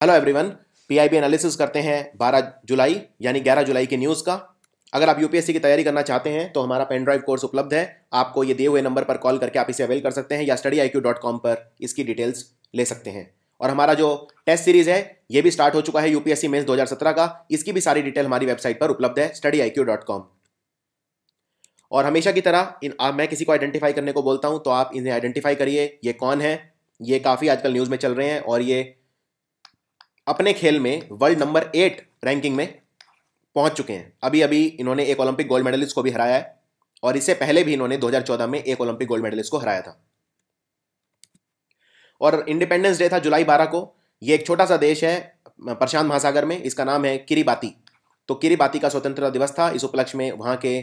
Hello everyone. PIB analysis करते हैं 12 जुलाई यानी 11 जुलाई की न्यूज़ का। अगर आप यूपीएससी की तैयारी करना चाहते हैं तो हमारा पेन ड्राइव कोर्स उपलब्ध है। आपको ये दिए हुए नंबर पर कॉल करके आप इसे अवेल कर सकते हैं या studiiq.com पर इसकी डिटेल्स ले सकते हैं। और हमारा जो टेस्ट सीरीज है ये भी स्टार्ट हो चुका है यूपीएससी मेंस 2017 का। इसकी भी सारी डिटेल हमारी वेबसाइट पर उपलब्ध है studiiq.com। और हमेशा की तरह मैं किसी को आइडेंटिफाई करने को बोलता हूं तो आप इन्हें आइडेंटिफाई करिए। ये कौन है? ये काफ़ी आजकल न्यूज़ में चल रहे हैं और ये अपने खेल में वर्ल्ड नंबर 8 रैंकिंग में पहुंच चुके हैं। अभी अभी इन्होंने एक ओलंपिक गोल्ड मेडलिस्ट को भी हराया है और इससे पहले भी इन्होंने 2014 में एक ओलंपिक गोल्ड मेडलिस्ट को हराया था। और इंडिपेंडेंस डे था जुलाई 12 को। ये एक छोटा सा देश है प्रशांत महासागर में, इसका नाम है किरिबाती। तो किरिबाती का स्वतंत्रता दिवस था। इस उपलक्ष्य में वहाँ के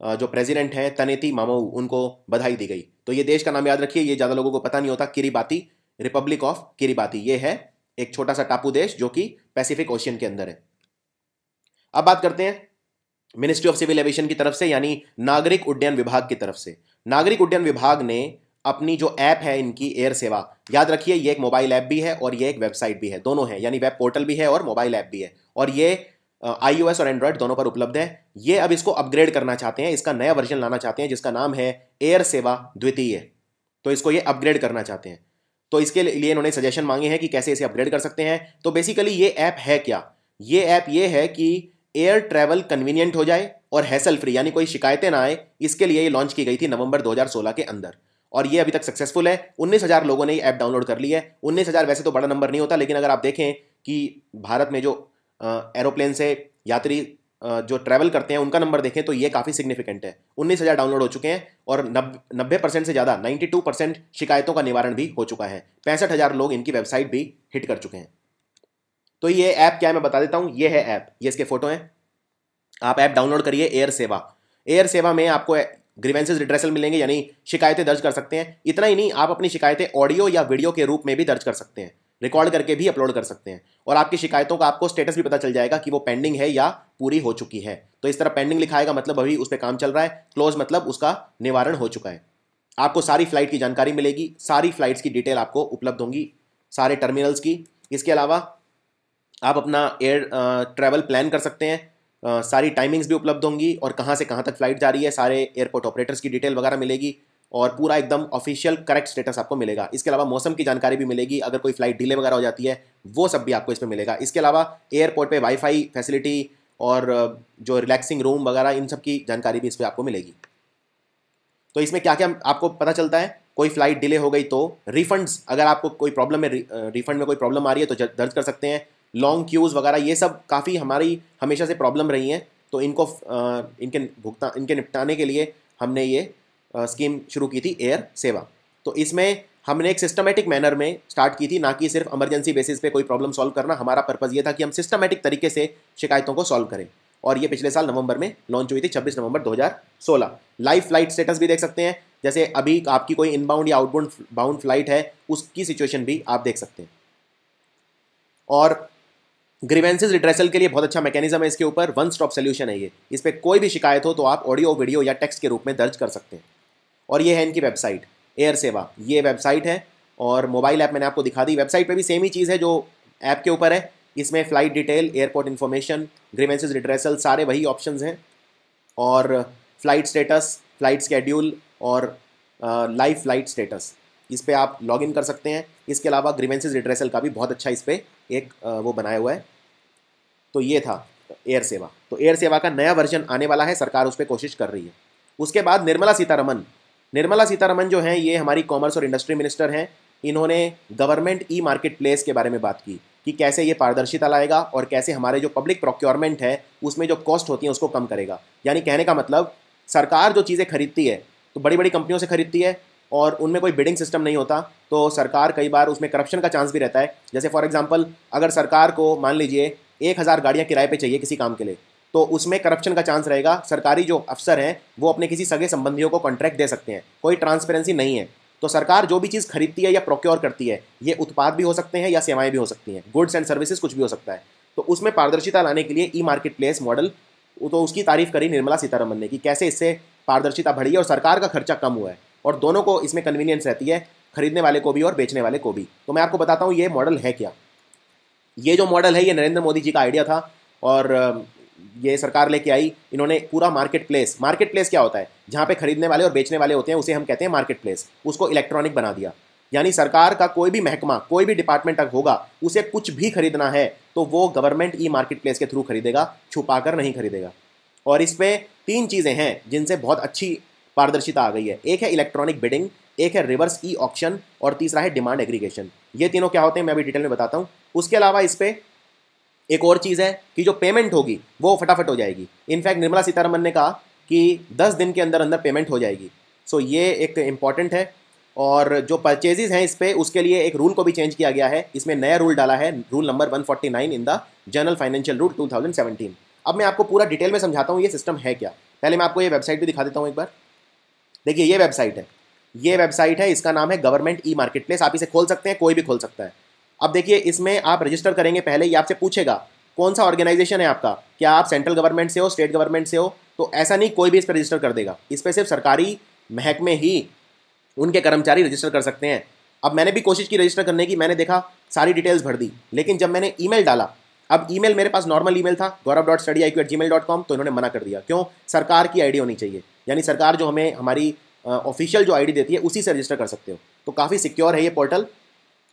जो प्रेसिडेंट हैं तनेती मामोऊ, उनको बधाई दी गई। तो ये देश का नाम याद रखिए, ये ज़्यादा लोगों को पता नहीं होता। किरिबाती, रिपब्लिक ऑफ किरिबाती, ये है एक छोटा सा टापू देश जो कि पैसिफिक ओशियन के अंदर है। अब बात करते हैं मिनिस्ट्री ऑफ सिविल एविएशन की तरफ से, यानी नागरिक उड्डयन विभाग की तरफ से। नागरिक उड्डयन विभाग ने अपनी जो ऐप है इनकी एयर सेवा, याद रखिए ये एक मोबाइल ऐप भी है और ये एक वेबसाइट भी है, दोनों है, यानी वेब पोर्टल भी है और मोबाइल ऐप भी है। और ये iOS और एंड्रॉयड दोनों पर उपलब्ध है। ये अब इसको अपग्रेड करना चाहते हैं, इसका नया वर्जन लाना चाहते हैं जिसका नाम है एयर सेवा द्वितीय। तो इसको ये अपग्रेड करना चाहते हैं। तो इसके लिए इन्होंने सजेशन मांगे हैं कि कैसे इसे अपग्रेड कर सकते हैं। तो बेसिकली ये ऐप है क्या? ये ऐप ये है कि एयर ट्रैवल कन्वीनियंट हो जाए और हैसल फ्री, यानी कोई शिकायतें ना आए, इसके लिए ये लॉन्च की गई थी नवंबर 2016 के अंदर। और ये अभी तक सक्सेसफुल है। 19,000 लोगों ने ये ऐप डाउनलोड कर ली है। 19,000 वैसे तो बड़ा नंबर नहीं होता, लेकिन अगर आप देखें कि भारत में जो एरोप्लेन से यात्री जो ट्रैवल करते हैं उनका नंबर देखें तो ये काफ़ी सिग्निफिकेंट है। 19,000 डाउनलोड हो चुके हैं और 90% से ज़्यादा 92% शिकायतों का निवारण भी हो चुका है। 65,000 लोग इनकी वेबसाइट भी हिट कर चुके हैं। तो ये ऐप क्या है मैं बता देता हूँ। ये है ऐप, ये इसके फोटो हैं। आप ऐप डाउनलोड करिए, एयर सेवा। एयर सेवा में आपको ग्रीवेंसेस रिड्रेसल मिलेंगे, यानी शिकायतें दर्ज कर सकते हैं। इतना ही नहीं, आप अपनी शिकायतें ऑडियो या वीडियो के रूप में भी दर्ज कर सकते हैं, रिकॉर्ड करके भी अपलोड कर सकते हैं। और आपकी शिकायतों का आपको स्टेटस भी पता चल जाएगा कि वो पेंडिंग है या पूरी हो चुकी है। तो इस तरह पेंडिंग लिखाएगा मतलब अभी उस पर काम चल रहा है, क्लोज मतलब उसका निवारण हो चुका है। आपको सारी फ्लाइट की जानकारी मिलेगी, सारी फ्लाइट्स की डिटेल आपको उपलब्ध होंगी, सारे टर्मिनल्स की। इसके अलावा आप अपना एयर ट्रैवल प्लान कर सकते हैं। सारी टाइमिंग्स भी उपलब्ध होंगी और कहाँ से कहाँ तक फ्लाइट जा रही है, सारे एयरपोर्ट ऑपरेटर्स की डिटेल वगैरह मिलेगी और पूरा एकदम ऑफिशियल करेक्ट स्टेटस आपको मिलेगा। इसके अलावा मौसम की जानकारी भी मिलेगी, अगर कोई फ्लाइट डिले वगैरह हो जाती है वो सब भी आपको इसमें मिलेगा। इसके अलावा एयरपोर्ट पे वाईफाई फैसिलिटी और जो रिलैक्सिंग रूम वगैरह इन सब की जानकारी भी इस पर आपको मिलेगी। तो इसमें क्या क्या आपको पता चलता है? कोई फ्लाइट डिले हो गई तो रिफंड्स, अगर आपको कोई प्रॉब्लम में रिफंड में कोई प्रॉब्लम आ रही है तो दर्ज कर सकते हैं। लॉन्ग क्यूज़ वगैरह ये सब काफ़ी हमारी हमेशा से प्रॉब्लम रही हैं, तो इनको इनके निपटाने के लिए हमने ये स्कीम शुरू की थी, एयर सेवा। तो इसमें हमने एक सिस्टमेटिक मैनर में स्टार्ट की थी, ना कि सिर्फ इमरजेंसी बेसिस पे कोई प्रॉब्लम सॉल्व करना। हमारा पर्पज़ ये था कि हम सिस्टमेटिक तरीके से शिकायतों को सॉल्व करें। और ये पिछले साल नवंबर में लॉन्च हुई थी, 26 नवंबर 2016। लाइव फ्लाइट स्टेटस भी देख सकते हैं, जैसे अभी आपकी कोई इनबाउंड या आउटबाउंड फ्लाइट है उसकी सिचुएशन भी आप देख सकते हैं। और ग्रीवेंसेस रिड्रेसल के लिए बहुत अच्छा मैकेनिज्म है इसके ऊपर, वन स्टॉप सोल्यूशन है ये। इस पर कोई भी शिकायत हो तो आप ऑडियो वीडियो या टेक्स्ट के रूप में दर्ज कर सकते हैं। और ये है इनकी वेबसाइट एयर सेवा, ये वेबसाइट है। और मोबाइल ऐप मैंने आपको दिखा दी। वेबसाइट पे भी सेम ही चीज़ है जो ऐप के ऊपर है। इसमें flight detail, airport information, grievances redressal, सारे वही ऑप्शंस हैं। और फ्लाइट स्टेटस, फ्लाइट स्केड्यूल और लाइव फ्लाइट स्टेटस, इस पर आप लॉगिन कर सकते हैं। इसके अलावा ग्रीवेंसेस रिड्रेसल का भी बहुत अच्छा इस पर एक वो बनाया हुआ है। तो ये था एयर सेवा। तो एयर सेवा का नया वर्जन आने वाला है, सरकार उस पर कोशिश कर रही है। उसके बाद निर्मला सीतारमन जो हैं ये हमारी कॉमर्स और इंडस्ट्री मिनिस्टर हैं। इन्होंने गवर्नमेंट ई मार्केट प्लेस के बारे में बात की कि कैसे ये पारदर्शिता लाएगा और कैसे हमारे जो पब्लिक प्रोक्योरमेंट है उसमें जो कॉस्ट होती है उसको कम करेगा। यानी कहने का मतलब सरकार जो चीज़ें खरीदती है तो बड़ी बड़ी कंपनियों से खरीदती है और उनमें कोई बिडिंग सिस्टम नहीं होता, तो सरकार कई बार उसमें करप्शन का चांस भी रहता है। जैसे फॉर एग्जांपल अगर सरकार को मान लीजिए 1,000 गाड़ियाँ किराए पे चाहिए किसी काम के लिए, तो उसमें करप्शन का चांस रहेगा। सरकारी जो अफसर हैं वो अपने किसी सगे संबंधियों को कॉन्ट्रैक्ट दे सकते हैं, कोई ट्रांसपेरेंसी नहीं है। तो सरकार जो भी चीज़ खरीदती है या प्रोक्योर करती है, ये उत्पाद भी हो सकते हैं या सेवाएं भी हो सकती हैं, गुड्स एंड सर्विसेज कुछ भी हो सकता है। तो उसमें पारदर्शिता लाने के लिए ई मार्केट प्लेस मॉडल, तो उसकी तारीफ करी निर्मला सीतारमन ने कि कैसे इससे पारदर्शिता बढ़ी है और सरकार का खर्चा कम हुआ है और दोनों को इसमें कन्वीनियंस रहती है, खरीदने वाले को भी और बेचने वाले को भी। तो मैं आपको बताता हूँ ये मॉडल है क्या। ये जो मॉडल है ये नरेंद्र मोदी जी का आइडिया था और ये सरकार लेके आई। इन्होंने पूरा मार्केट प्लेस क्या होता है, जहाँ पे खरीदने वाले और बेचने वाले होते हैं, उसे हम कहते हैं मार्केट प्लेस, उसको इलेक्ट्रॉनिक बना दिया। यानी सरकार का कोई भी महकमा, कोई भी डिपार्टमेंट तक होगा, उसे कुछ भी खरीदना है तो वो गवर्नमेंट ई मार्केट प्लेस के थ्रू खरीदेगा, छुपा कर नहीं खरीदेगा। और इस पर 3 चीज़ें हैं जिनसे बहुत अच्छी पारदर्शिता आ गई है। एक है इलेक्ट्रॉनिक बिडिंग, एक है रिवर्स ई ऑक्शन और तीसरा है डिमांड एग्रीगेशन। ये तीनों क्या होते हैं मैं अभी डिटेल में बताता हूँ। उसके अलावा इस पर एक और चीज़ है कि जो पेमेंट होगी वो फटाफट हो जाएगी। इनफैक्ट निर्मला सीतारमन ने कहा कि 10 दिन के अंदर अंदर पेमेंट हो जाएगी। सो ये एक इम्पॉर्टेंट है। और जो परचेजेस हैं इस पर, उसके लिए एक रूल को भी चेंज किया गया है। इसमें नया रूल डाला है, rule number 149 in the general financial rule 2017। अब मैं आपको पूरा डिटेल में समझाता हूँ ये सिस्टम है क्या। पहले मैं आपको ये वेबसाइट भी दिखा देता हूँ एक बार। देखिए ये वेबसाइट है, इसका नाम है गवर्नमेंट ई मार्केट प्लेस। आप इसे खोल सकते हैं, कोई भी खोल सकता है। अब देखिए इसमें आप रजिस्टर करेंगे, पहले ये आपसे पूछेगा कौन सा ऑर्गेनाइजेशन है आपका, क्या आप सेंट्रल गवर्नमेंट से हो, स्टेट गवर्नमेंट से हो। तो ऐसा नहीं, कोई भी इस पर रजिस्टर कर देगा। इस पर सिर्फ सरकारी महकमे ही, उनके कर्मचारी रजिस्टर कर सकते हैं। अब मैंने भी कोशिश की रजिस्टर करने की, मैंने देखा सारी डिटेल्स भर दी, लेकिन जब मैंने ईमेल डाला, अब ईमेल मेरे पास नॉर्मल ईमेल था gaurav.studyiq@gmail.com, तो इन्होंने मना कर दिया। क्यों? सरकार की आईडी होनी चाहिए, यानी सरकार जो हमें हमारी ऑफिशियल जो आईडी देती है उसी से रजिस्टर कर सकते हो। तो काफ़ी सिक्योर है ये पोर्टल।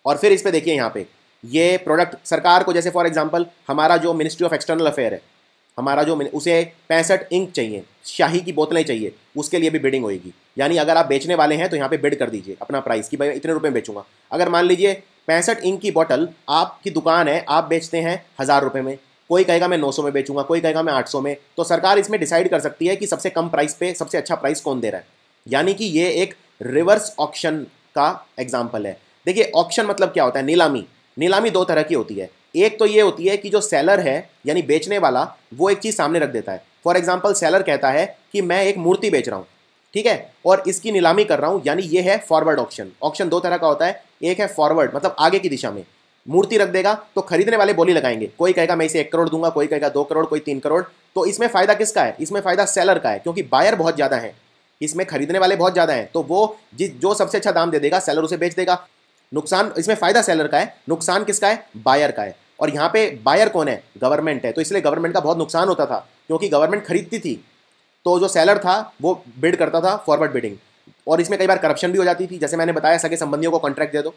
और फिर इस पर देखिए यहाँ पे ये प्रोडक्ट सरकार को, जैसे फॉर एग्जांपल हमारा जो मिनिस्ट्री ऑफ एक्सटर्नल अफेयर है, हमारा जो उसे 65 इंक चाहिए, शाही की बोतलें चाहिए, उसके लिए भी बिडिंग होगी। यानी अगर आप बेचने वाले हैं तो यहाँ पे बिड कर दीजिए अपना प्राइस कि भाई इतने रुपए में बेचूंगा। अगर मान लीजिए 65 इंक की बोतल आपकी दुकान है, आप बेचते हैं 1000 रुपये में, कोई कहेगा मैं 900 में बेचूंगा, कोई कहेगा मैं 800 में, तो सरकार इसमें डिसाइड कर सकती है कि सबसे कम प्राइस पे सबसे अच्छा प्राइस कौन दे रहा है। यानी कि ये एक रिवर्स ऑक्शन का एग्जाम्पल है। देखिए ऑक्शन मतलब क्या होता है? नीलामी। नीलामी 2 तरह की होती है। एक तो ये होती है कि जो सेलर है यानी बेचने वाला, वो एक चीज़ सामने रख देता है। फॉर एग्जांपल सेलर कहता है कि मैं एक मूर्ति बेच रहा हूँ, ठीक है, और इसकी नीलामी कर रहा हूँ, यानी ये है फॉरवर्ड ऑक्शन। ऑक्शन 2 तरह का होता है। एक है फॉरवर्ड, मतलब आगे की दिशा में मूर्ति रख देगा, तो खरीदने वाले बोली लगाएंगे, कोई कहेगा मैं इसे 1 करोड़ दूंगा, कोई कहेगा 2 करोड़, कोई 3 करोड़। तो इसमें फ़ायदा किसका है? इसमें फ़ायदा सेलर का है, क्योंकि बायर बहुत ज़्यादा है, इसमें खरीदने वाले बहुत ज़्यादा हैं, तो वो जो सबसे अच्छा दाम दे देगा सेलर उसे बेच देगा। नुकसान, इसमें फ़ायदा सेलर का है, नुकसान किसका है? बायर का है। और यहाँ पे बायर कौन है? गवर्नमेंट है। तो इसलिए गवर्नमेंट का बहुत नुकसान होता था, क्योंकि गवर्नमेंट खरीदती थी, तो जो सेलर था वो बिड करता था फॉरवर्ड बिडिंग। और इसमें कई बार करप्शन भी हो जाती थी, जैसे मैंने बताया सगे संबंधियों को कॉन्ट्रैक्ट दे दो,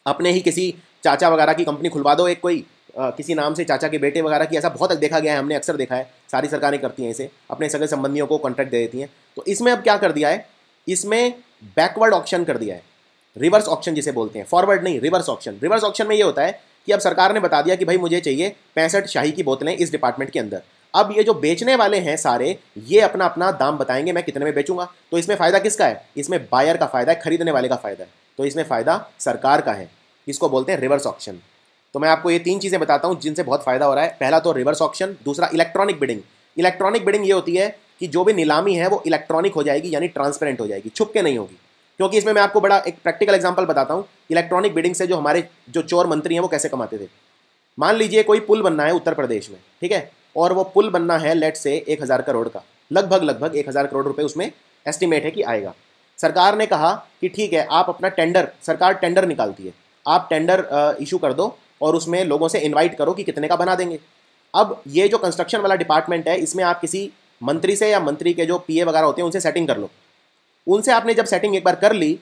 अपने ही किसी चाचा वगैरह की कंपनी खुलवा दो, एक कोई किसी नाम से, चाचा के बेटे वगैरह की। ऐसा बहुत देखा गया है, हमने अक्सर देखा है, सारी सरकारें करती हैं इसे, अपने सगे संबंधियों को कॉन्ट्रैक्ट दे देती हैं। तो इसमें अब क्या कर दिया है? इसमें बैकवर्ड ऑक्शन कर दिया है, रिवर्स ऑक्शन जिसे बोलते हैं, फॉरवर्ड नहीं, रिवर्स ऑक्शन। रिवर्स ऑक्शन में ये होता है कि अब सरकार ने बता दिया कि भाई मुझे चाहिए 65 शाही की बोतलें इस डिपार्टमेंट के अंदर। अब ये जो बेचने वाले हैं सारे, ये अपना अपना दाम बताएंगे मैं कितने में बेचूंगा। तो इसमें फ़ायदा किसका है? इसमें बायर का फ़ायदा है, खरीदने वाले का फ़ायदा है। तो इसमें फ़ायदा सरकार का है, इसको बोलते हैं रिवर्स ऑक्शन। तो मैं आपको ये 3 चीज़ें बताता हूँ जिनसे बहुत फ़ायदा हो रहा है। पहला तो रिवर्स ऑक्शन, दूसरा इलेक्ट्रॉनिक बिडिंग। इलेक्ट्रॉनिक बिडिंग ये होती है कि जो भी नीलामी है वो इलेक्ट्रॉनिक हो जाएगी, यानी ट्रांसपेरेंट हो जाएगी, छुप के नहीं होगी। क्योंकि इसमें मैं आपको बड़ा एक प्रैक्टिकल एग्जांपल बताता हूँ इलेक्ट्रॉनिक बिडिंग से, जो हमारे जो चोर मंत्री हैं वो कैसे कमाते थे। मान लीजिए कोई पुल बनना है उत्तर प्रदेश में, ठीक है, और वो पुल बनना है लेट से 1000 करोड़ का, लगभग 1000 करोड़ रुपए उसमें एस्टिमेट है कि आएगा। सरकार ने कहा कि ठीक है, आप अपना टेंडर, सरकार टेंडर निकालती है, आप टेंडर इशू कर दो और उसमें लोगों से इन्वाइट करो कि कितने का बना देंगे। अब ये जो कंस्ट्रक्शन वाला डिपार्टमेंट है, इसमें आप किसी मंत्री से या मंत्री के जो पीए वगैरह होते हैं उनसे सेटिंग कर लो। उनसे आपने जब सेटिंग एक बार कर ली,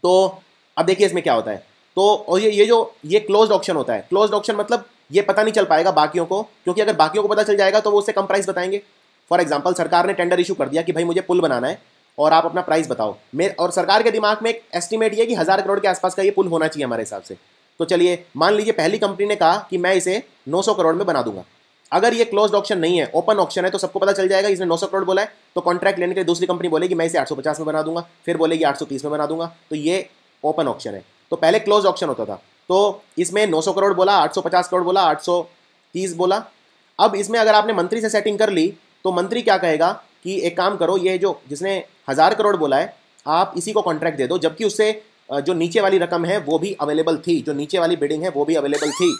तो अब देखिए इसमें क्या होता है। तो और ये क्लोज्ड ऑक्शन होता है। क्लोज्ड ऑक्शन मतलब ये पता नहीं चल पाएगा बाकियों को, क्योंकि अगर बाकियों को पता चल जाएगा तो वो उससे कम प्राइस बताएंगे। फॉर एग्जांपल सरकार ने टेंडर इशू कर दिया कि भाई मुझे पुल बनाना है और आप अपना प्राइस बताओ। और सरकार के दिमाग में एक एस्टिमेट ये कि 1000 करोड़ के आसपास का ये पुल होना चाहिए हमारे हिसाब से। तो चलिए मान लीजिए पहली कंपनी ने कहा कि मैं इसे 900 करोड़ में बना दूंगा। अगर ये क्लोज्ड ऑक्शन नहीं है, ओपन ऑक्शन है, तो सबको पता चल जाएगा इसने 900 करोड़ बोला है, तो कॉन्ट्रैक्ट लेने के लिए दूसरी कंपनी बोलेगी मैं इसे 850 में बना दूंगा, फिर बोलेगी 830 में बना दूंगा। तो ये ओपन ऑक्शन है। तो पहले क्लोज ऑक्शन होता था, तो इसमें 900 करोड़ बोला, 850 करोड़ बोला, 830 बोला। अब इसमें अगर आपने मंत्री से सेटिंग कर ली, तो मंत्री क्या कहेगा कि एक काम करो, ये जो जिसने 1000 करोड़ बोला है आप इसी को कॉन्ट्रैक्ट दे दो, जबकि उससे जो नीचे वाली रकम है वो भी अवेलेबल थी, जो नीचे वाली बिडिंग है वो भी अवेलेबल थी,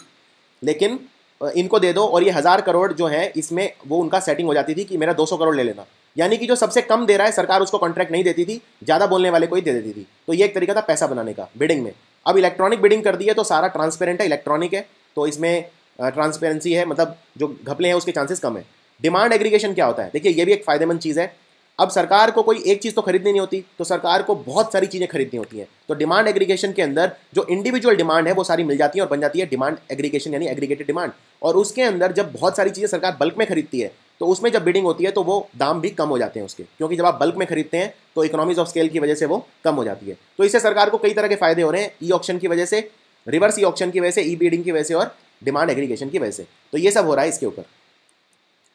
लेकिन इनको दे दो। और ये 1000 करोड़ जो है इसमें वो उनका सेटिंग हो जाती थी कि मेरा 200 करोड़ ले लेना। यानी कि जो सबसे कम दे रहा है सरकार उसको कॉन्ट्रैक्ट नहीं देती थी, ज़्यादा बोलने वाले को ही दे देती थी। तो ये एक तरीका था पैसा बनाने का बिडिंग में। अब इलेक्ट्रॉनिक बिडिंग कर दी है तो सारा ट्रांसपेरेंट है, इलेक्ट्रॉनिक है, तो इसमें ट्रांसपेरेंसी है, मतलब जो घपले हैं उसके चांसेस कम है। डिमांड एग्रीगेशन क्या होता है? देखिए ये भी एक फ़ायदेमंद चीज़ है। अब सरकार को कोई एक चीज़ तो खरीदनी नहीं होती, तो सरकार को बहुत सारी चीज़ें खरीदनी होती हैं। तो डिमांड एग्रीगेशन के अंदर जो इंडिविजुअल डिमांड है वो सारी मिल जाती है और बन जाती है डिमांड एग्रीगेशन, यानी एग्रीगेटेड डिमांड। और उसके अंदर जब बहुत सारी चीज़ें सरकार बल्क में खरीदती है तो उसमें जब बिडिंग होती है तो वो दाम भी कम हो जाते हैं उसके, क्योंकि जब आप बल्क में खरीदते हैं तो इकोनॉमीज ऑफ स्केल की वजह से वो कम हो जाती है। तो इससे सरकार को कई तरह के फायदे हो रहे हैं, ई ऑक्शन की वजह से, रिवर्स ई ऑक्शन की वजह से, ई बिडिंग की वजह से और डिमांड एग्रीगेशन की वजह से। तो ये सब हो रहा है इसके ऊपर।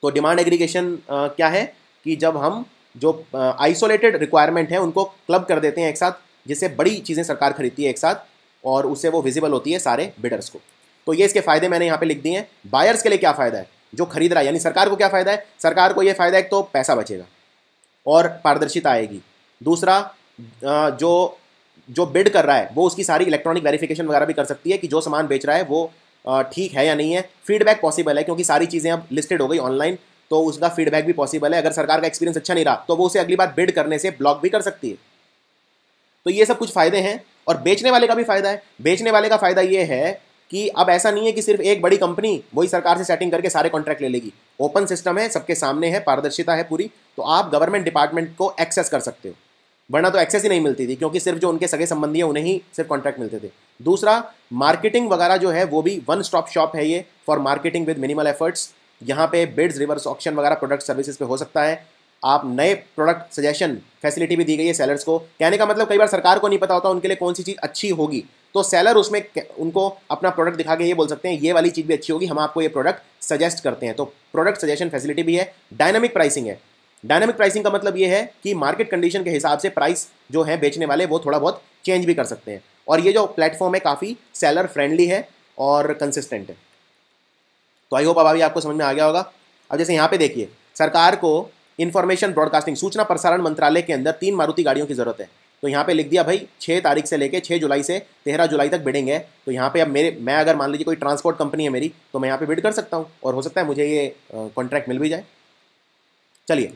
तो डिमांड एग्रीगेशन क्या है कि जब हम जो आइसोलेटेड रिक्वायरमेंट है उनको क्लब कर देते हैं एक साथ, जिससे बड़ी चीज़ें सरकार खरीदती है एक साथ और उससे वो विजिबल होती है सारे बिडर्स को। तो ये इसके फायदे मैंने यहाँ पे लिख दिए हैं। बायर्स के लिए क्या फ़ायदा है? जो खरीद रहा है यानी सरकार को क्या फ़ायदा है? सरकार को ये फ़ायदा है, एक तो पैसा बचेगा और पारदर्शिता आएगी। दूसरा, जो बिड कर रहा है वो उसकी सारी इलेक्ट्रॉनिक वेरिफिकेशन वगैरह भी कर सकती है कि जो सामान बेच रहा है वो ठीक है या नहीं है। फीडबैक पॉसिबल है क्योंकि सारी चीज़ें अब लिस्टेड हो गई ऑनलाइन, तो उसका फीडबैक भी पॉसिबल है। अगर सरकार का एक्सपीरियंस अच्छा नहीं रहा तो वो उसे अगली बार बिड करने से ब्लॉक भी कर सकती है। तो ये सब कुछ फ़ायदे हैं। और बेचने वाले का भी फ़ायदा है। बेचने वाले का फ़ायदा ये है कि अब ऐसा नहीं है कि सिर्फ एक बड़ी कंपनी वही सरकार से सेटिंग करके सारे कॉन्ट्रैक्ट ले लेगी। ओपन सिस्टम है, सबके सामने है, पारदर्शिता है पूरी, तो आप गवर्नमेंट डिपार्टमेंट को एक्सेस कर सकते हो। वरना तो एक्सेस ही नहीं मिलती थी, क्योंकि सिर्फ जो उनके सगे संबंधी हैं उन्हें ही सिर्फ कॉन्ट्रैक्ट मिलते थे। दूसरा, मार्केटिंग वगैरह जो है वो भी वन स्टॉप शॉप है ये, for marketing with minimal efforts. यहाँ पे बिड्स, रिवर्स ऑक्शन वगैरह प्रोडक्ट सर्विसेज पे हो सकता है। आप नए प्रोडक्ट सजेशन फैसिलिटी भी दी गई है सेलर्स को। कहने का मतलब कई बार सरकार को नहीं पता होता उनके लिए कौन सी चीज़ अच्छी होगी, तो सेलर उसमें उनको अपना प्रोडक्ट दिखा के ये बोल सकते हैं ये वाली चीज़ भी अच्छी होगी, हम आपको ये प्रोडक्ट सजेस्ट करते हैं। तो प्रोडक्ट सजेशन फैसिलिटी भी है। डायनामिक प्राइसिंग है। डायनामिक प्राइसिंग का मतलब ये है कि मार्केट कंडीशन के हिसाब से प्राइस जो है बेचने वाले वो थोड़ा बहुत चेंज भी कर सकते हैं। और ये जो प्लेटफॉर्म है काफ़ी सेलर फ्रेंडली है और कंसिस्टेंट है। तो आई होप अब अभी आपको समझ में आ गया होगा। अब जैसे यहाँ पे देखिए, सरकार को इन्फॉर्मेशन ब्रॉडकास्टिंग, सूचना प्रसारण मंत्रालय के अंदर 3 मारुति गाड़ियों की ज़रूरत है। तो यहाँ पे लिख दिया भाई 6 तारीख से लेके 6 जुलाई से 13 जुलाई तक बिडिंग है। तो यहाँ पे अब मैं अगर मान लीजिए कोई ट्रांसपोर्ट कंपनी है मेरी, तो मैं यहाँ पे बिड कर सकता हूँ और हो सकता है मुझे ये कॉन्ट्रैक्ट मिल भी जाए। चलिए,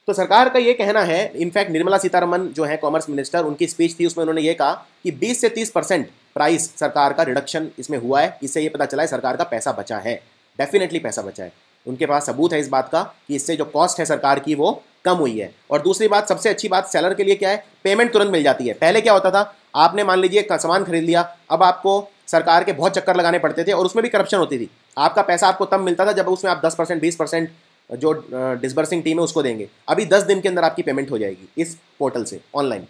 तो सरकार का ये कहना है, इनफैक्ट निर्मला सीतारमन जो है कॉमर्स मिनिस्टर, उनकी स्पीच थी, उसमें उन्होंने ये कहा कि 20 से 30% प्राइस सरकार का रिडक्शन इसमें हुआ है। इससे ये पता चला है सरकार का पैसा बचा है, डेफिनेटली पैसा बचा है। उनके पास सबूत है इस बात का कि इससे जो कॉस्ट है सरकार की वो कम हुई है। और दूसरी बात, सबसे अच्छी बात सेलर के लिए क्या है, पेमेंट तुरंत मिल जाती है। पहले क्या होता था, आपने मान लीजिए सामान खरीद लिया, अब आपको सरकार के बहुत चक्कर लगाने पड़ते थे और उसमें भी करप्शन होती थी। आपका पैसा आपको तब मिलता था जब उसमें आप 10%, 20% जो डिसबर्सिंग टीम है उसको देंगे। अभी 10 दिन के अंदर आपकी पेमेंट हो जाएगी इस पोर्टल से ऑनलाइन।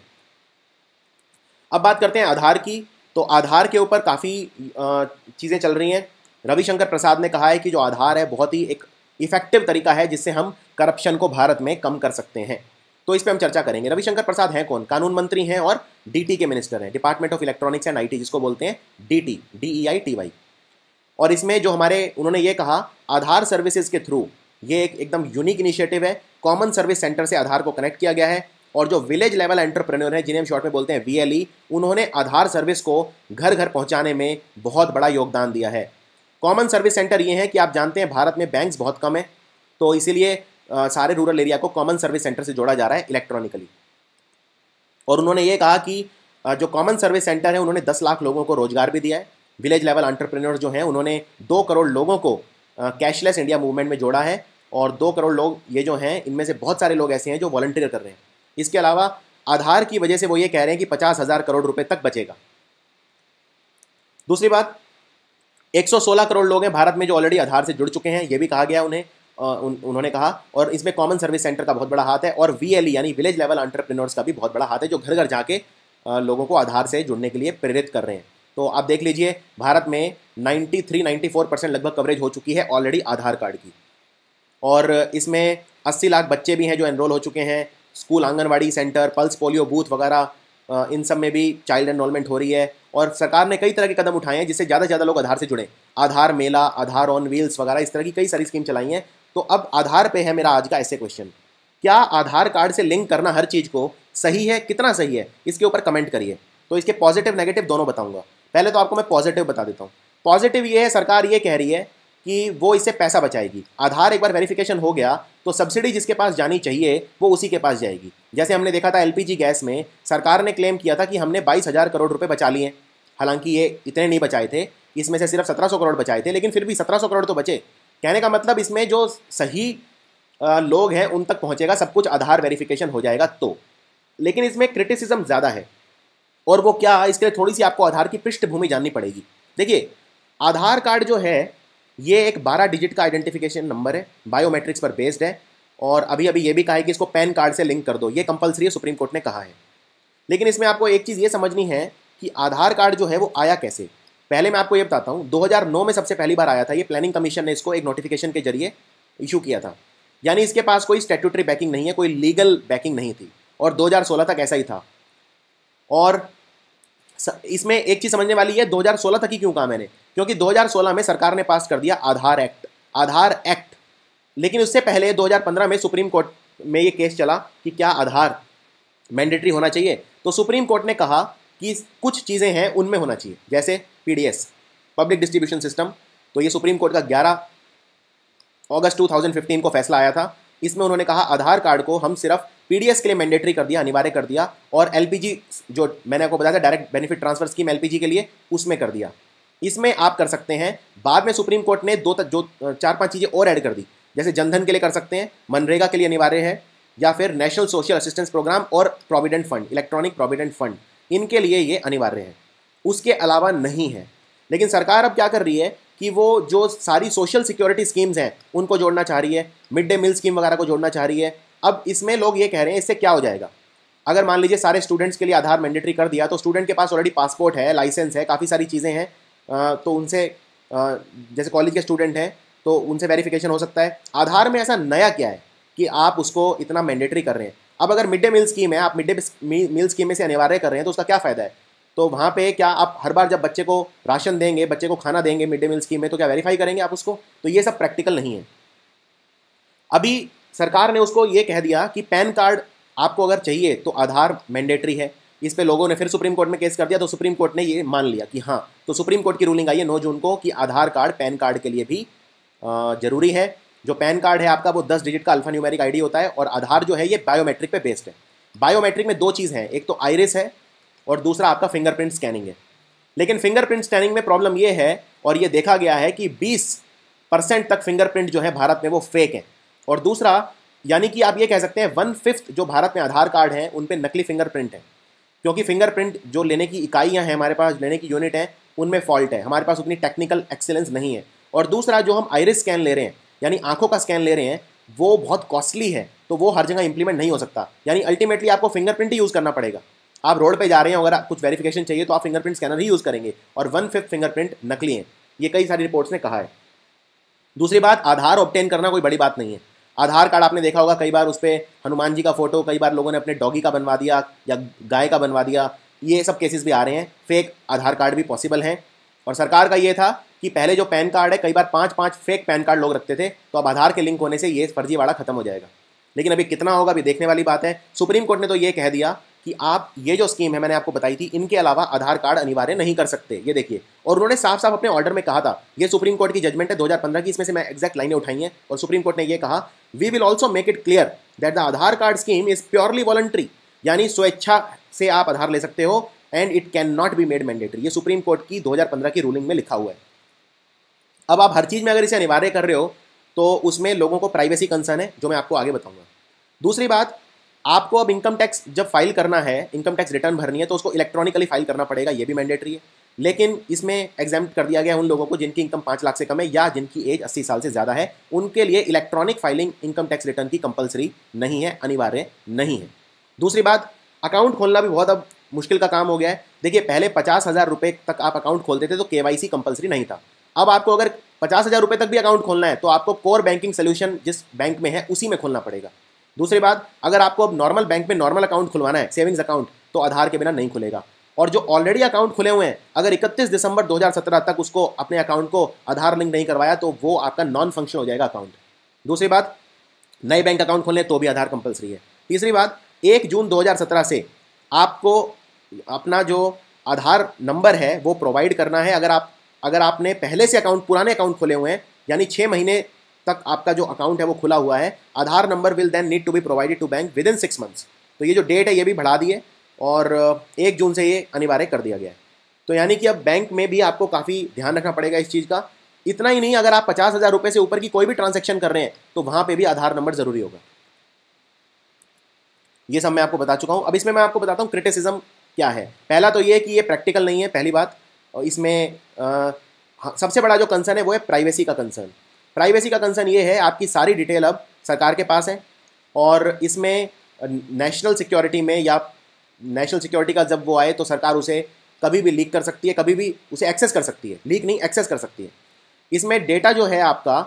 अब बात करते हैं आधार की। तो आधार के ऊपर काफ़ी चीज़ें चल रही हैं। रविशंकर प्रसाद ने कहा है कि जो आधार है बहुत ही एक इफेक्टिव तरीका है जिससे हम करप्शन को भारत में कम कर सकते हैं। तो इस पर हम चर्चा करेंगे। रविशंकर प्रसाद हैं कौन? कानून मंत्री हैं और डीटी के मिनिस्टर हैं, department of electronics and IT, जिसको बोलते हैं डीटी, DEITY। और इसमें जो उन्होंने ये कहा, आधार सर्विसेज के थ्रू, ये एक एकदम यूनिक इनिशिएटिव है। कॉमन सर्विस सेंटर से आधार को कनेक्ट किया गया है और जो विलेज लेवल एंटरप्रेन्योर हैं, जिन्हें हम शॉर्ट में बोलते हैं VLE, उन्होंने आधार सर्विस को घर घर पहुंचाने में बहुत बड़ा योगदान दिया है। कॉमन सर्विस सेंटर ये है कि आप जानते हैं भारत में बैंक्स बहुत कम है, तो इसीलिए सारे रूरल एरिया को कॉमन सर्विस सेंटर से जोड़ा जा रहा है इलेक्ट्रॉनिकली। और उन्होंने ये कहा कि जो कॉमन सर्विस सेंटर है उन्होंने 10 लाख लोगों को रोजगार भी दिया है। विलेज लेवल एंटरप्रेन्योर जो हैं उन्होंने 2 करोड़ लोगों को कैशलेस इंडिया मूवमेंट में जोड़ा है और 2 करोड़ लोग ये जो हैं, इनमें से बहुत सारे लोग ऐसे हैं जो वॉलंटियर कर रहे हैं। इसके अलावा आधार की वजह से वो ये कह रहे हैं कि 50,000 करोड़ रुपए तक बचेगा। दूसरी बात, 116 करोड़ लोग हैं भारत में जो ऑलरेडी आधार से जुड़ चुके हैं, ये भी कहा गया उन्हें, उन्होंने कहा। और इसमें कॉमन सर्विस सेंटर का बहुत बड़ा हाथ है और VLE यानी विलेज लेवल एंटरप्रेन्योर्स का भी बहुत बड़ा हाथ है, जो घर घर जाके लोगों को आधार से जुड़ने के लिए प्रेरित कर रहे हैं। तो आप देख लीजिए, भारत में 93-94% लगभग कवरेज हो चुकी है ऑलरेडी आधार कार्ड की। और इसमें 80 लाख बच्चे भी हैं जो एनरोल हो चुके हैं। School, anganwadi centre, pulse polio booth वगैरह, इन सब में भी चाइल्ड एनरोलमेंट हो रही है। और सरकार ने कई तरह के कदम उठाए हैं जिससे ज़्यादा से ज़्यादा लोग आधार से जुड़ें। आधार मेला, आधार ऑन व्हील्स वगैरह, इस तरह की कई सारी स्कीम चलाई हैं। तो अब आधार पे है मेरा आज का ऐसे क्वेश्चन, क्या आधार कार्ड से लिंक करना हर चीज़ को सही है? कितना सही है? इसके ऊपर कमेंट करिए। तो इसके पॉजिटिव नेगेटिव दोनों बताऊंगा। पहले तो आपको मैं पॉजिटिव बता देता हूँ। पॉजिटिव ये है, सरकार ये कह रही है कि वो इससे पैसा बचाएगी। आधार एक बार वेरिफिकेशन हो गया तो सब्सिडी जिसके पास जानी चाहिए वो उसी के पास जाएगी। जैसे हमने देखा था LPG गैस में, सरकार ने क्लेम किया था कि हमने 22,000 करोड़ रुपए बचा लिए। हालांकि ये इतने नहीं बचाए थे, इसमें से सिर्फ 1700 करोड़ बचाए थे, लेकिन फिर भी 1700 करोड़ तो बचे। कहने का मतलब इसमें जो सही लोग हैं उन तक पहुंचेगा सब कुछ, आधार वेरिफिकेशन हो जाएगा तो। लेकिन इसमें क्रिटिसिज्म ज़्यादा है, और वो क्या, इसके लिए थोड़ी सी आपको आधार की पृष्ठभूमि जाननी पड़ेगी। देखिए, आधार कार्ड जो है ये एक 12 डिजिट का आइडेंटिफिकेशन नंबर है, बायोमेट्रिक्स पर बेस्ड है, और अभी अभी ये भी कहा है कि इसको पैन कार्ड से लिंक कर दो, ये कंपलसरी है, सुप्रीम कोर्ट ने कहा है। लेकिन इसमें आपको एक चीज़ ये समझनी है कि आधार कार्ड जो है वो आया कैसे। पहले मैं आपको ये बताता हूँ, 2009 में सबसे पहली बार आया था, ये प्लानिंग कमीशन ने इसको एक नोटिफिकेशन के जरिए इशू किया था, यानी इसके पास कोई स्टैट्यूटरी बैकिंग नहीं है, कोई लीगल बैकिंग नहीं थी, और 2016 तक ऐसा ही था। और इसमें एक चीज़ समझने वाली है, 2016 तक ही क्यों कहा मैंने, क्योंकि 2016 में सरकार ने पास कर दिया आधार एक्ट। लेकिन उससे पहले 2015 में सुप्रीम कोर्ट में ये केस चला कि क्या आधार मैंडेटरी होना चाहिए। तो सुप्रीम कोर्ट ने कहा कि कुछ चीज़ें हैं उनमें होना चाहिए, जैसे पीडीएस, पब्लिक डिस्ट्रीब्यूशन सिस्टम। तो ये सुप्रीम कोर्ट का 11 अगस्त 2015 को फैसला आया था। इसमें उन्होंने कहा आधार कार्ड को हम सिर्फ पीडीएस के लिए मैंडेटरी कर दिया, अनिवार्य कर दिया, और एलपीजी जो मैंने आपको बताया था direct benefit transfer scheme LPG के लिए, उसमें कर दिया। इसमें आप कर सकते हैं। बाद में सुप्रीम कोर्ट ने 4-5 चीज़ें और ऐड कर दी, जैसे जनधन के लिए कर सकते हैं, मनरेगा के लिए अनिवार्य है, या फिर नेशनल सोशल असिस्टेंस प्रोग्राम और provident fund, electronic provident fund, इनके लिए ये अनिवार्य है, उसके अलावा नहीं है। लेकिन सरकार अब क्या कर रही है कि वो जो सारी सोशल सिक्योरिटी स्कीम्स हैं उनको जोड़ना चाह रही है, मिड डे मील स्कीम वगैरह को जोड़ना चाह रही है। अब इसमें लोग ये कह रहे हैं इससे क्या हो जाएगा, अगर मान लीजिए सारे स्टूडेंट्स के लिए आधार मैंडेटरी कर दिया, तो स्टूडेंट के पास ऑलरेडी पासपोर्ट है, लाइसेंस है, काफ़ी सारी चीज़ें हैं, तो उनसे जैसे कॉलेज के स्टूडेंट हैं तो उनसे वेरिफिकेशन हो सकता है। आधार में ऐसा नया क्या है कि आप उसको इतना मैंडेटरी कर रहे हैं। अब अगर मिड डे मील स्कीम है, आप मिड डे मील स्कीम में से अनिवार्य कर रहे हैं, तो उसका क्या फ़ायदा है। तो वहाँ पे क्या आप हर बार जब बच्चे को राशन देंगे, बच्चे को खाना देंगे मिड डे मील स्कीम में, तो क्या वेरीफाई करेंगे आप उसको। तो ये सब प्रैक्टिकल नहीं है। अभी सरकार ने उसको ये कह दिया कि पैन कार्ड आपको अगर चाहिए तो आधार मैंडेटरी है। इस पे लोगों ने फिर सुप्रीम कोर्ट में केस कर दिया, तो सुप्रीम कोर्ट ने ये मान लिया कि हाँ, तो सुप्रीम कोर्ट की रूलिंग आई है 9 जून को कि आधार कार्ड पैन कार्ड के लिए भी ज़रूरी है। जो पैन कार्ड है आपका वो 10 डिजिट का अल्फा न्यूमेरिक आईडी होता है, और आधार जो है ये बायोमेट्रिक पे बेस्ड है। बायोमेट्रिक में 2 चीज़ हैं, एक तो आइरिस है और दूसरा आपका फिंगरप्रिंट स्कैनिंग है। लेकिन फिंगरप्रिंट स्कैनिंग में प्रॉब्लम ये है, और ये देखा गया है कि 20% तक फिंगरप्रिंट जो है भारत में वो फेक है। और दूसरा, यानी कि आप ये कह सकते हैं 1/5 जो भारत में आधार कार्ड हैं उन पे नकली फिंगरप्रिंट है, क्योंकि फिंगरप्रिंट जो लेने की इकाइयाँ हैं हमारे पास, लेने की यूनिट हैं, उनमें फॉल्ट है, हमारे पास उतनी टेक्निकल एक्सेलेंस नहीं है। और दूसरा, जो हम आइरिस स्कैन ले रहे हैं, यानी आंखों का स्कैन ले रहे हैं, वो बहुत कॉस्टली है, तो वो हर जगह इंप्लीमेंट नहीं हो सकता। यानी अल्टीमेटली आपको फिंगरप्रिंट ही यूज़ करना पड़ेगा। आप रोड पे जा रहे हैं, अगर कुछ वेरिफिकेशन चाहिए तो आप फिंगरप्रिंट स्कैनर ही यूज़ करेंगे, और 1/5 फिंगरप्रिंट नकली हैं, ये कई सारी रिपोर्ट्स ने कहा है। दूसरी बात, आधार ऑब्टेन करना कोई बड़ी बात नहीं है। आधार कार्ड आपने देखा होगा कई बार उस पर हनुमान जी का फोटो, कई बार लोगों ने अपने डॉगी का बनवा दिया या गाय का बनवा दिया, ये सब केसेस भी आ रहे हैं। फेक आधार कार्ड भी पॉसिबल हैं। और सरकार का ये था कि पहले जो पैन कार्ड है, कई बार 5-5 फेक पैन कार्ड लोग रखते थे, तो अब आधार के लिंक होने से ये फर्जीवाड़ा खत्म हो जाएगा। लेकिन अभी कितना होगा अभी देखने वाली बात है। सुप्रीम कोर्ट ने तो ये कह दिया कि आप ये जो स्कीम है मैंने आपको बताई थी, इनके अलावा आधार कार्ड अनिवार्य नहीं कर सकते, ये देखिए। और उन्होंने साफ साफ अपने ऑर्डर में कहा था, ये सुप्रीम कोर्ट की जजमेंट है 2015 की, इसमें से मैं एग्जैक्ट लाइनें उठाई हैं, और सुप्रीम कोर्ट ने ये कहा, we will also make it clear that the Aadhaar card scheme is purely voluntary, यानी स्वेच्छा से आप आधार ले सकते हो, and it can not be made mandatory. ये सुप्रीम कोर्ट की 2015 की रूलिंग में लिखा हुआ है। अब आप हर चीज़ में अगर इसे अनिवार्य कर रहे हो तो उसमें लोगों को प्राइवेसी कंसर्न है, जो मैं आपको आगे बताऊंगा। दूसरी बात, आपको अब इनकम टैक्स जब फाइल करना है, इनकम टैक्स रिटर्न भरनी है, तो उसको इलेक्ट्रॉनिकली फाइल करना पड़ेगा, ये भी मैंडेटरी है। लेकिन इसमें एग्जाम्प्ट कर दिया गया है उन लोगों को जिनकी इनकम 5 लाख से कम है या जिनकी एज 80 साल से ज़्यादा है, उनके लिए electronic filing income tax return की कंपलसरी नहीं है, अनिवार्य नहीं है। दूसरी बात, अकाउंट खोलना भी बहुत अब मुश्किल का काम हो गया है। देखिए, पहले 50,000 रुपये तक आप अकाउंट खोलते थे तो KYC कंपलसरी नहीं था। अब आपको अगर 50,000 रुपये तक भी अकाउंट खोलना है तो आपको कोर बैंकिंग सोल्यूशन जिस बैंक में है उसी में खोलना पड़ेगा। दूसरी बात, अगर आपको अब नॉर्मल बैंक में नॉर्मल अकाउंट खुलवाना है, सेविंग्स अकाउंट, तो आधार के बिना नहीं खुलेगा। और जो ऑलरेडी अकाउंट खुले हुए हैं, अगर 31 दिसंबर 2017 तक उसको अपने अकाउंट को आधार लिंक नहीं करवाया तो वो आपका नॉन फंक्शन हो जाएगा अकाउंट। दूसरी बात, नए बैंक अकाउंट खोलने तो भी आधार कंपलसरी है। तीसरी बात, 1 जून 2017 से आपको अपना जो आधार नंबर है वो प्रोवाइड करना है। अगर आपने पहले से पुराने अकाउंट खोले हुए हैं, यानी 6 महीने तक आपका जो अकाउंट है वो खुला हुआ है, Aadhaar number will then need to be provided to bank within 6 months. तो ये जो डेट है ये भी बढ़ा दी है और 1 जून से ये अनिवार्य कर दिया गया है। तो यानी कि अब बैंक में भी आपको काफ़ी ध्यान रखना पड़ेगा इस चीज़ का। इतना ही नहीं, अगर आप 50,000 रुपये से ऊपर की कोई भी ट्रांजैक्शन कर रहे हैं तो वहाँ पे भी आधार नंबर ज़रूरी होगा। ये सब मैं आपको बता चुका हूँ। अब इसमें मैं आपको बताता हूँ क्रिटिसिज्म क्या है। पहला तो ये कि ये प्रैक्टिकल नहीं है, पहली बात। और इसमें सबसे बड़ा जो कंसर्न है वो है प्राइवेसी का कंसर्न। प्राइवेसी का कंसर्न ये है, आपकी सारी डिटेल अब सरकार के पास है, और इसमें नेशनल सिक्योरिटी में, या नेशनल सिक्योरिटी का जब वो आए तो सरकार उसे कभी भी लीक कर सकती है, कभी भी उसे एक्सेस कर सकती है, लीक नहीं एक्सेस कर सकती है। इसमें डेटा जो है आपका,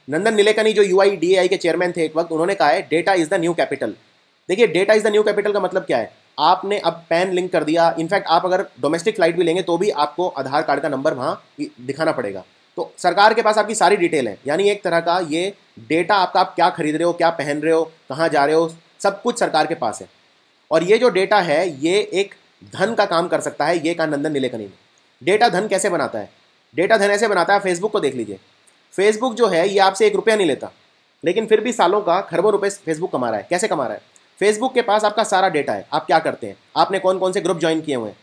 नंदन नीलेकनी जो UIDAI के चेयरमैन थे एक वक्त, उन्होंने कहा है data is the new capital. देखिए, data is the new capital का मतलब क्या है? आपने अब पैन लिंक कर दिया, इनफैक्ट आप अगर डोमेस्टिक फ्लाइट भी लेंगे तो भी आपको आधार कार्ड का नंबर वहाँ दिखाना पड़ेगा। तो सरकार के पास आपकी सारी डिटेल है, यानी एक तरह का ये डेटा आपका, आप क्या खरीद रहे हो, क्या पहन रहे हो, कहाँ जा रहे हो, सब कुछ सरकार के पास है। और ये जो डेटा है ये एक धन का काम कर सकता है, ये कहा नंदन नीलेकनी ने। डेटा धन कैसे बनाता है? डेटा धन ऐसे बनाता है, फेसबुक को देख लीजिए। फेसबुक जो है ये आपसे 1 रुपया नहीं लेता, लेकिन फिर भी सालों का खरबों रुपए फेसबुक कमा रहा है। कैसे कमा रहा है? फेसबुक के पास आपका सारा डेटा है, आप क्या करते हैं, आपने कौन कौन से ग्रुप ज्वाइन किए हुए हैं।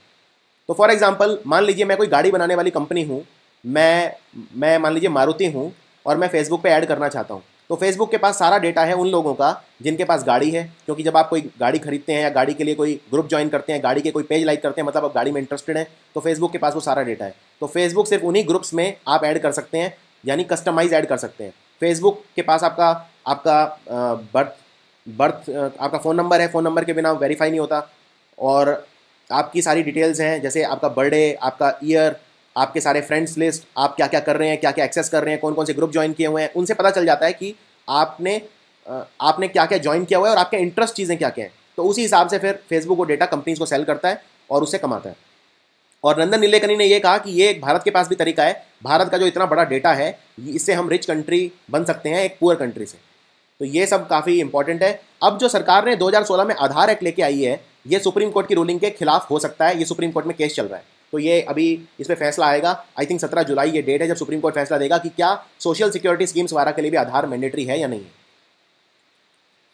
तो फॉर एग्जांपल मान लीजिए मैं कोई गाड़ी बनाने वाली कंपनी हूँ, मैं मान लीजिए मारुति हूँ, और मैं फेसबुक पे ऐड करना चाहता हूँ। तो फेसबुक के पास सारा डेटा है उन लोगों का जिनके पास गाड़ी है, क्योंकि जब आप कोई गाड़ी खरीदते हैं या गाड़ी के लिए कोई ग्रुप ज्वाइन करते हैं, गाड़ी के कोई पेज लाइक करते हैं, मतलब आप गाड़ी में इंटरेस्टेड हैं, तो फेसबुक के पास वो सारा डेटा है। तो फेसबुक सिर्फ उन्हीं ग्रुप्स में आप ऐड कर सकते हैं, यानी कस्टमाइज ऐड कर सकते हैं। फेसबुक के पास आपका आपका बर्थ आपका फ़ोन नंबर है, फ़ोन नंबर के बिना वेरीफाई नहीं होता, और आपकी सारी डिटेल्स हैं, जैसे आपका बर्थडे, आपका ईयर, आपके सारे फ्रेंड्स लिस्ट, आप क्या क्या कर रहे हैं, क्या क्या एक्सेस कर रहे हैं, कौन कौन से ग्रुप ज्वाइन किए हुए हैं, उनसे पता चल जाता है कि आपने क्या क्या ज्वाइन किया हुआ है और आपके इंटरेस्ट चीज़ें क्या क्या हैं। तो उसी हिसाब से फिर फेसबुक वो डेटा कंपनीज को सेल करता है और उससे कमाता है। और नंदन नीलेकनी ने यह कहा कि ये भारत के पास भी तरीका है, भारत का जो इतना बड़ा डेटा है इससे हम रिच कंट्री बन सकते हैं एक पुअर कंट्री से। तो ये सब काफ़ी इंपॉर्टेंट है। अब जो सरकार ने 2016 में आधार एक्ट लेके आई है, ये सुप्रीम कोर्ट की रूलिंग के खिलाफ हो सकता है, ये सुप्रीम कोर्ट में केस चल रहा है। तो ये अभी इस पर फैसला आएगा, आई थिंक 17 जुलाई ये डेट है जब सुप्रीम कोर्ट फैसला देगा कि क्या सोशल सिक्योरिटी स्कीम्स वगैरह के लिए भी आधार मैंडेटरी है या नहीं है।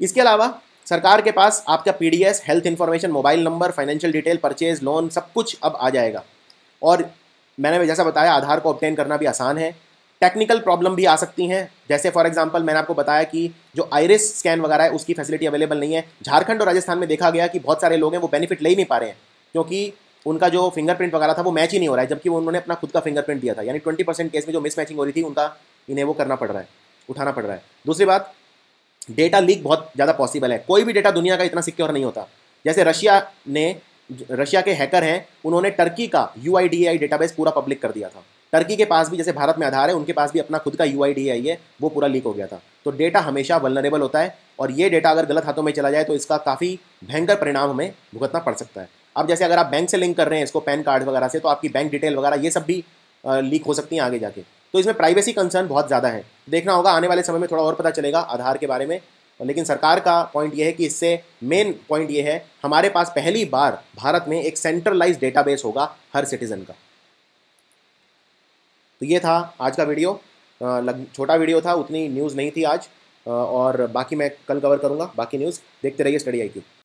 इसके अलावा सरकार के पास आपका PDS, health information, mobile number, financial detail, purchase, loan, सब कुछ अब आ जाएगा। और मैंने जैसा बताया आधार को ऑब्टेन करना भी आसान है। टेक्निकल प्रॉब्लम भी आ सकती हैं, जैसे फॉर एग्जांपल मैंने आपको बताया कि जो आइरिस स्कैन वगैरह है उसकी फैसिलिटी अवेलेबल नहीं है। झारखंड और राजस्थान में देखा गया कि बहुत सारे लोग हैं वो बेनिफिट ले ही नहीं पा रहे हैं, क्योंकि उनका जो फिंगरप्रिंट वगैरह था वो मैच ही नहीं हो रहा है, जबकि वो उन्होंने अपना खुद का फिंगरप्रिंट दिया था। यानी 20% केस में जो मिसमैचिंग हो रही थी उनका इन्हें वो करना पड़ रहा है, उठाना पड़ रहा है। दूसरी बात, डेटा लीक बहुत ज़्यादा पॉसिबल है। कोई भी डेटा दुनिया का इतना सिक्योर नहीं होता। जैसे रशिया के हैकर हैं, उन्होंने टर्की का UIDAI डेटाबेस पूरा पब्लिक कर दिया था। टर्की के पास भी, जैसे भारत में आधार है, उनके पास भी अपना खुद का UIDAI है, वो पूरा लीक हो गया था। तो डेटा हमेशा वल्नरेबल होता है, और ये डेटा अगर गलत हाथों में चला जाए तो इसका काफ़ी भयंकर परिणाम हमें भुगतना पड़ सकता है। अब जैसे अगर आप बैंक से लिंक कर रहे हैं इसको, पैन कार्ड वगैरह से, तो आपकी बैंक डिटेल वगैरह ये सब भी लीक हो सकती हैं आगे जाके। तो इसमें प्राइवेसी कंसर्न बहुत ज़्यादा है। देखना होगा, आने वाले समय में थोड़ा और पता चलेगा आधार के बारे में। लेकिन सरकार का पॉइंट ये है कि इससे मेन पॉइंट ये है, हमारे पास पहली बार भारत में एक सेंट्रलाइज्ड डेटाबेस होगा हर सिटीजन का। तो ये था आज का वीडियो। छोटा वीडियो था, उतनी न्यूज़ नहीं थी आज, और बाकी मैं कल कवर करूँगा बाकी न्यूज़। देखते रहिए स्टडी IQ।